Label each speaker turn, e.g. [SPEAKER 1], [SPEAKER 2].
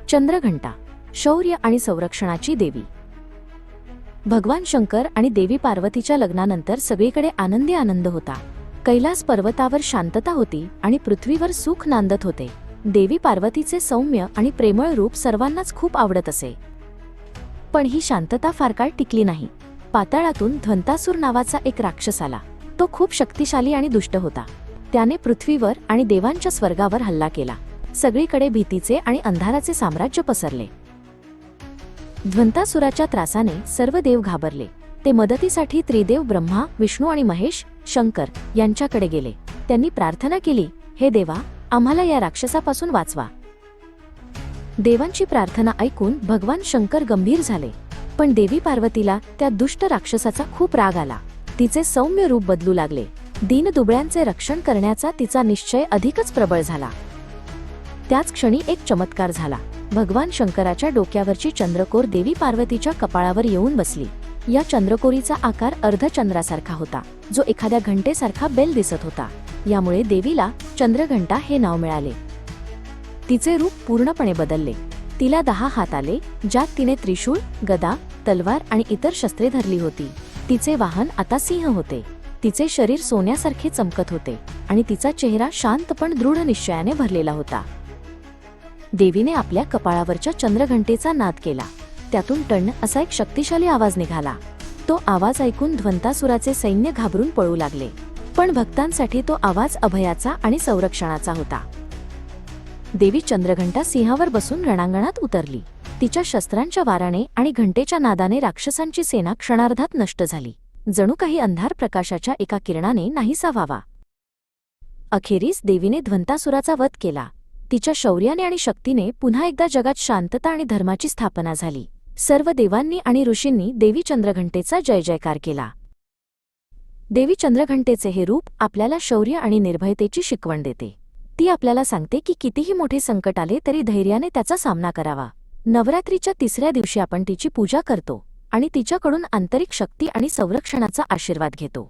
[SPEAKER 1] चंद्रघंटा, शौर्य आणि संरक्षणाची देवी। भगवान शंकर आणि देवी पार्वतीच्या लग्नानंतर सगळीकडे आनंदी आनंद होता। कैलास पर्वतावर शांतता होती आणि पृथ्वीवर सुख नांदत होते। देवी पार्वतीचे सौम्य आणि प्रेमळ रूप सर्वांनाच खूप आवडत असे। पण ही शांतता फार काळ टिकली नाही। पाताळातून ध्वंतासूर नावाचा एक राक्षस आला। तो खूप शक्तिशाली आणि दुष्ट होता। त्याने पृथ्वीवर आणि देवांच्या स्वर्गावर हल्ला केला। सगळीकडे भीतीचे आणि अंधाराचे साम्राज्य पसरले। ध्वंतासुराच्या त्रासाने सर्व देव घाबरले। ते मदतीसाठी त्रिदेव ब्रह्मा, विष्णू आणि महेश, शंकर यांच्याकडे गेले। त्यांनी प्रार्थना केली, हे देवा, आम्हाला या राक्षसापासून वाचवा। देवांची प्रार्थना ऐकून भगवान शंकर गंभीर झाले। पण देवी पार्वतीला त्या दुष्ट राक्षसाचा खूप राग आला। तिचे सौम्य रूप बदलू लागले। दीनदुबळ्यांचे रक्षण करण्याचा तिचा निश्चय अधिकच प्रबळ झाला। त्याच क्षणी एक चमत्कार झाला। भगवान शंकराच्या डोक्यावरची चंद्रकोर देवी पार्वतीच्या कपाळावर येऊन बसली। या चंद्रकोरीचा आकार अर्धचंद्रासारखा होता, जो एखाद्या घंटेसारखा बेल दिसत होता। यामुळे देवीला चंद्रघंटा हे नाव मिळाले। तिचे रूप पूर्णपणे बदलले। तिला 10 हात आले, ज्यात तिने त्रिशूळ, गदा, तलवार आणि इतर शस्त्रे धरली होती। तिचे वाहन आता सिंह होते। तिचे शरीर सोन्यासारखे चमकत होते आणि तिचा चेहरा शांत पण दृढ निश्चयाने भरलेला होता। देवीने आपल्या कपाळावरच्या चंद्रघंटेचा नाद केला। त्यातून टण असा एक शक्तिशाली आवाज निघाला। तो आवाज ऐकून ध्वंतासुराचे सैन्य घाबरून पळू लागले। पण भक्तांसाठी तो आवाज अभयाचा आणि संरक्षणाचा होता। देवी चंद्रघंटा सिंहावर बसून रणांगणात उतरली। तिच्या शस्त्रांच्या वाराने आणि घंटेच्या नादाने राक्षसांची सेना क्षणार्धात नष्ट झाली। जणू काही अंधार प्रकाशाच्या एका किरणाने नाहीसा व्हावा। अखेरीस देवीने ध्वंतासुराचा वध केला। तिच्या शौर्याने आणि शक्तीने पुन्हा एकदा जगात शांतता आणि धर्माची स्थापना झाली। सर्व देवांनी आणि ऋषींनी देवी चंद्रघंटेचा जय जयकार केला। देवी चंद्रघंटेचे हे रूप आपल्याला शौर्य आणि निर्भयतेची शिकवण देते। ती आपल्याला सांगते की कितीही मोठे संकट आले तरी धैर्याने त्याचा सामना करावा। नवरात्रीच्या 3ऱ्या दिवशी आपण तिची पूजा करतो आणि तिच्याकडून आंतरिक शक्ती आणि संरक्षणाचा आशीर्वाद घेतो।